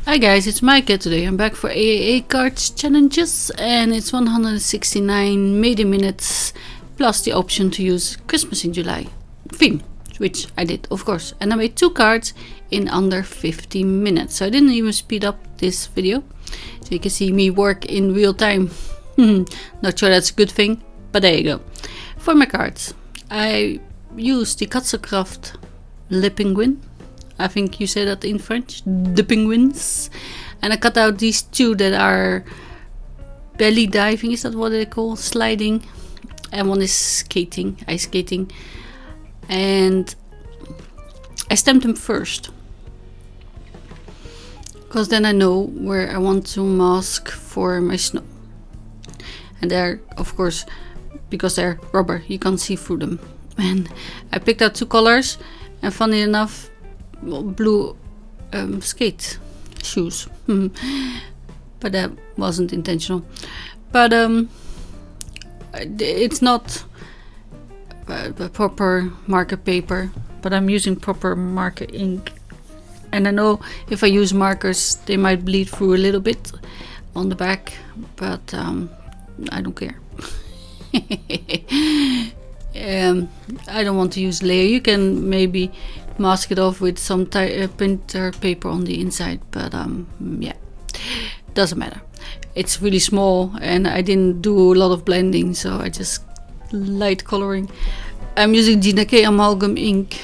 Hi guys, it's Maaike. Today I'm back for AAA Cards Challenges and it's 169 made in minutes plus the option to use Christmas in July theme, which I did of course, and I made 2 cards in under 15 minutes, so I didn't even speed up this video, so you can see me work in real time. Not sure that's a good thing, but there you go. For my cards I used the Katzelkraft Le Penguin. I think you say that in French, the penguins. And I cut out these 2 that are belly diving, is that what they call? Sliding. And one is skating, ice skating. And I stamped them first, because then I know where I want to mask for my snow. And they're, of course, because they're rubber, you can't see through them. And I picked out 2 colors, and funny enough, blue skate shoes. But that wasn't intentional. But it's not a proper marker paper, but I'm using proper marker ink, and I know if I use markers they might bleed through a little bit on the back, but I don't care. I don't want to use layer. You can maybe mask it off with some printer paper on the inside, but yeah, doesn't matter. It's really small and I didn't do a lot of blending, so I just light coloring. I'm using Dinake amalgam ink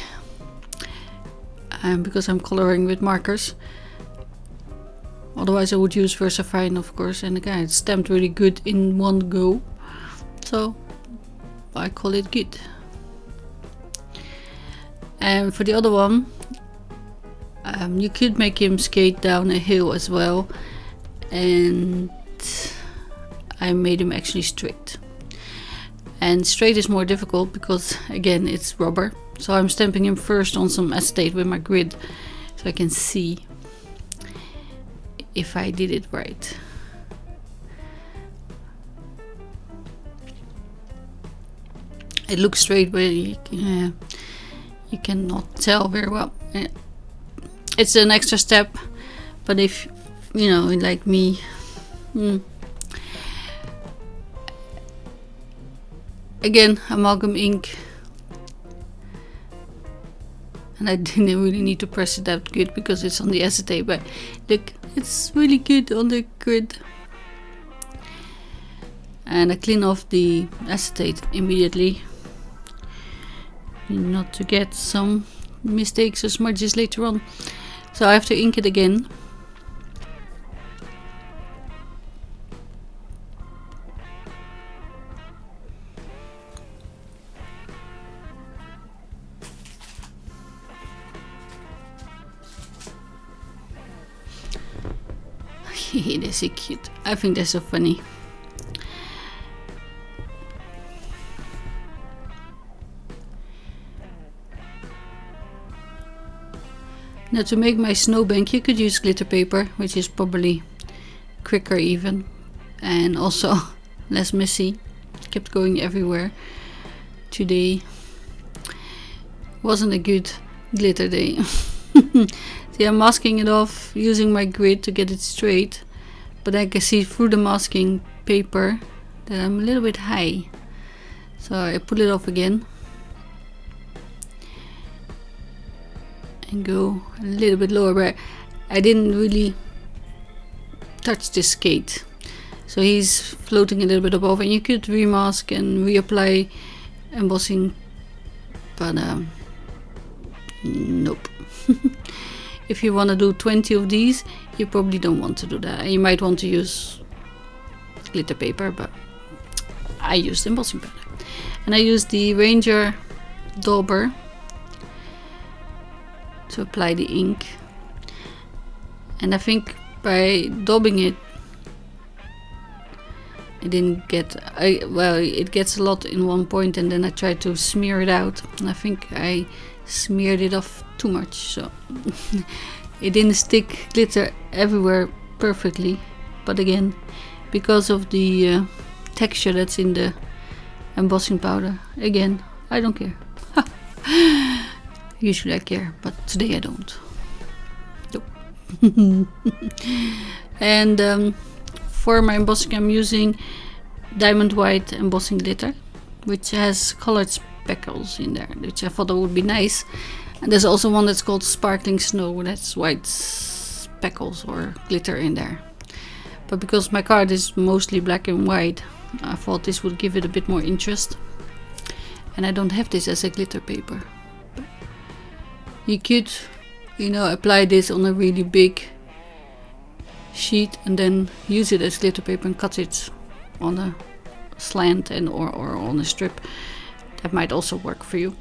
because I'm coloring with markers. Otherwise I would use Versamagic, of course, and again it's stamped really good in one go, so I call it good. And for the other one, you could make him skate down a hill as well, and I made him actually straight. And straight is more difficult because again it's rubber, so I'm stamping him first on some acetate with my grid so I can see if I did it right. It looks straight, but you cannot tell very well. It's an extra step, but if you know, like me, again amalgam ink, and I didn't really need to press it that good because it's on the acetate, but look, it's really good on the grid. And I clean off the acetate immediately, not to get some mistakes or smudges later on. So I have to ink it again. They're so cute. I think they're so funny. Now to make my snowbank you could use glitter paper, which is probably quicker even, and also less messy. Kept going everywhere. Today wasn't a good glitter day. See, I'm masking it off using my grid to get it straight, but I can see through the masking paper that I'm a little bit high, so I pull it off again and go a little bit lower, but I didn't really touch the skate, so he's floating a little bit above, and you could remask and reapply embossing, but nope. If you want to do 20 of these, you probably don't want to do that, and you might want to use glitter paper, but I used embossing powder. And I used the Ranger dauber to apply the ink, and I think by daubing it, I didn't get, well, it gets a lot in one point, and then I tried to smear it out, and I think I smeared it off too much, so it didn't stick glitter everywhere perfectly, but again, because of the texture that's in the embossing powder, again, I don't care. Usually I care, but today I don't. Nope. And for my embossing I'm using diamond white embossing glitter, which has colored speckles in there, which I thought that would be nice. And there's also one that's called sparkling snow, that's white speckles or glitter in there. But because my card is mostly black and white, I thought this would give it a bit more interest. And I don't have this as a glitter paper. You could, you know, apply this on a really big sheet and then use it as glitter paper and cut it on a slant and or on a strip. That might also work for you.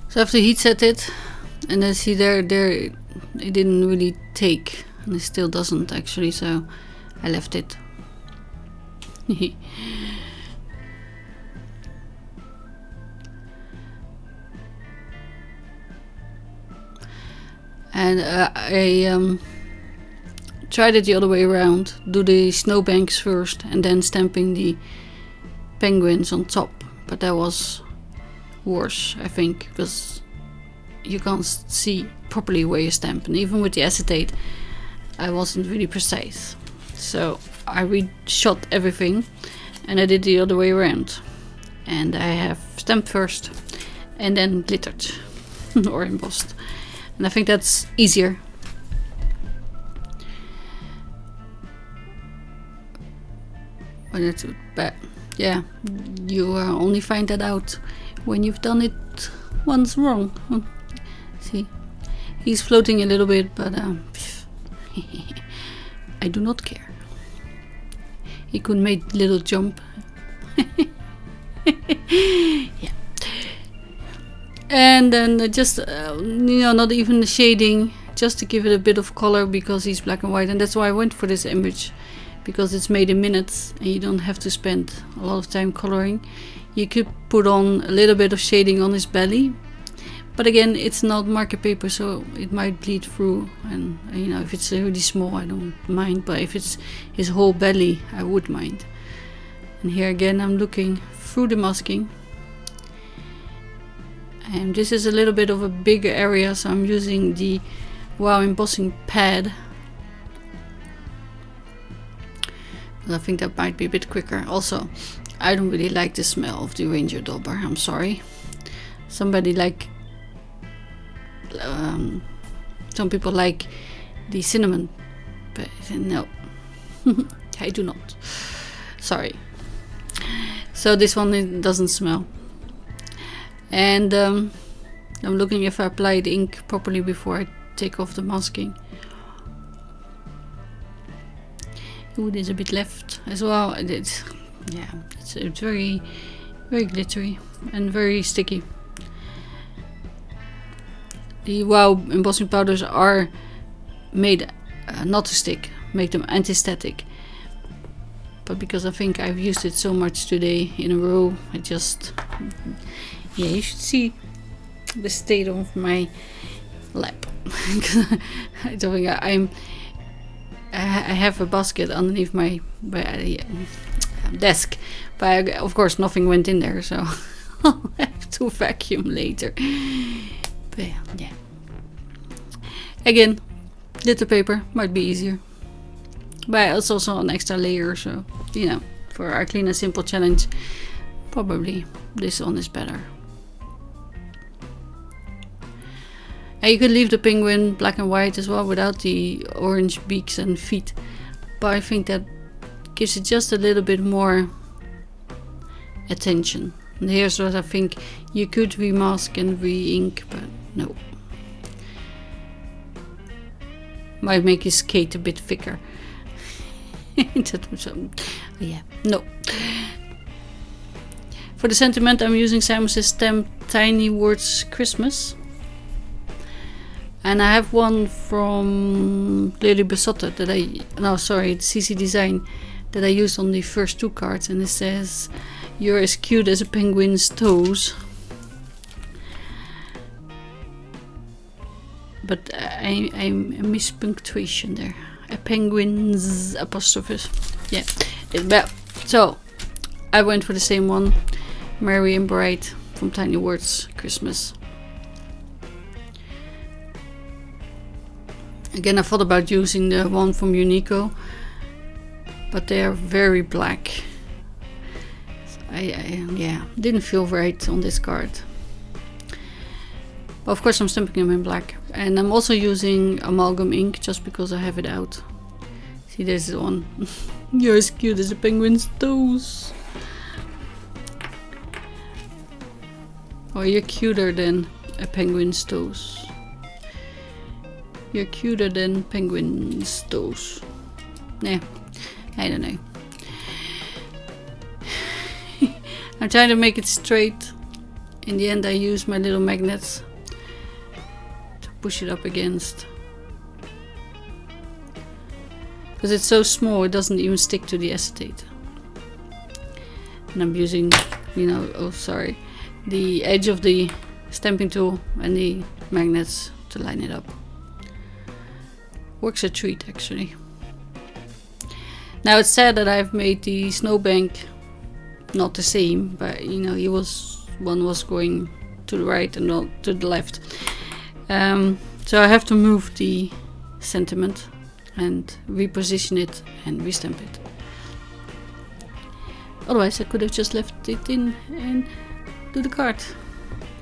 So I have to heat set it, and then see there it didn't really take, and it still doesn't actually, so I left it. And I tried it the other way around, do the snowbanks first and then stamping the penguins on top, but that was worse, I think, because you can't see properly where you stamp, and even with the acetate I wasn't really precise, so I reshot everything and I did the other way around, and I have stamped first and then glittered or embossed, and I think that's easier. But it's bad. Yeah, you only find that out when you've done it once wrong. See, he's floating a little bit, but I do not care. He could make a little jump. Yeah. And then just, you know, not even the shading, just to give it a bit of color because he's black and white. And that's why I went for this image, because it's made in minutes and you don't have to spend a lot of time coloring. You could put on a little bit of shading on his belly, but again, it's not marker paper, so it might bleed through, and you know, if it's really small I don't mind, but if it's his whole belly I would mind. And here again I'm looking through the masking, and this is a little bit of a bigger area, so I'm using the Wow embossing pad. I think that might be a bit quicker. Also, I don't really like the smell of the Ranger Dauber, I'm sorry. Somebody like some people like the cinnamon, but no. I do not, sorry. So this one, it doesn't smell, and I'm looking if I apply the ink properly before I take off the masking. Ooh, there's a bit left as well. It's very, very glittery and very sticky. The Wow embossing powders are made not to stick, make them anti-static. But because I think I've used it so much today in a row, I just, yeah, you should see the state of my lap. I don't think I have a basket underneath my desk, but of course nothing went in there, so I'll have to vacuum later. But yeah, again, glitter paper might be easier, but it's also an extra layer, so you know, for our clean and simple challenge, probably this one is better. And you could leave the penguin black and white as well without the orange beaks and feet, but I think that gives it just a little bit more attention. And here's what I think you could remask and re-ink, but no. Might make his skate a bit thicker. Yeah, no. For the sentiment I'm using Simon's stamp Tiny Words Christmas. And I have one from Lily Besotto that CC Design, that I used on the first two cards, and it says, "You're as cute as a penguin's toes." But I miss punctuation there. A penguin's apostrophe. Yeah. So I went for the same one. Merry and Bright from Tiny Words Christmas. Again, I thought about using the one from Unico, but they are very black. So I didn't feel right on this card. But of course I'm stamping them in black. And I'm also using amalgam ink just because I have it out. See, there's the one. You're as cute as a penguin's toes. Or you're cuter than a penguin's toes. You're cuter than penguin's toes. Nah, I don't know. I'm trying to make it straight. In the end I use my little magnets to push it up against. Because it's so small it doesn't even stick to the acetate. And I'm using, you know, the edge of the stamping tool and the magnets to line it up. Works a treat actually. Now it's sad that I've made the snowbank not the same, but you know, one was going to the right and not to the left. So I have to move the sentiment and reposition it and restamp it. Otherwise I could have just left it in and do the card.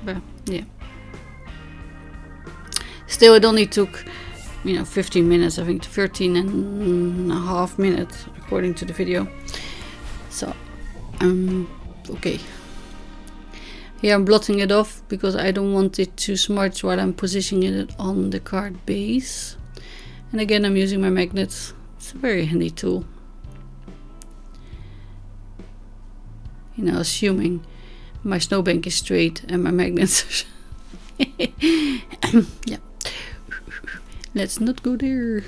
But yeah. Still, it only took, you know, 15 minutes, I think 13 and a half minutes according to the video. So okay. Here I'm blotting it off because I don't want it to smudge while I'm positioning it on the card base. And again I'm using my magnets. It's a very handy tool. You know, assuming my snowbank is straight and my magnets yeah. Let's not go there.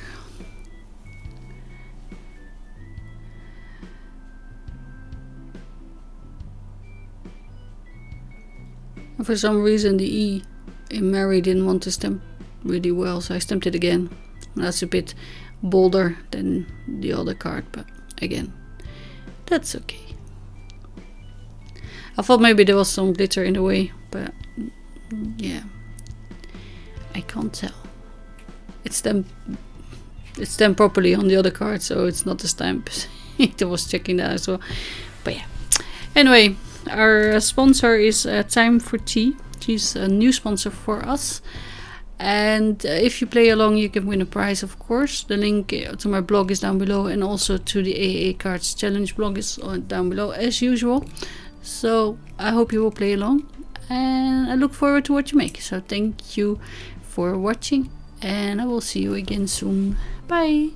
And for some reason the E in Mary didn't want to stamp really well, so I stamped it again. That's a bit bolder than the other card, but again, that's okay. I thought maybe there was some glitter in the way, but yeah, I can't tell. It's stamped properly on the other card, so it's not a stamp. I was checking that as well. But yeah. Anyway, our sponsor is Time for Tea. She's a new sponsor for us. And if you play along, you can win a prize, of course. The link to my blog is down below, and also to the AAA Cards Challenge blog is down below as usual. So I hope you will play along, and I look forward to what you make. So thank you for watching, and I will see you again soon. Bye!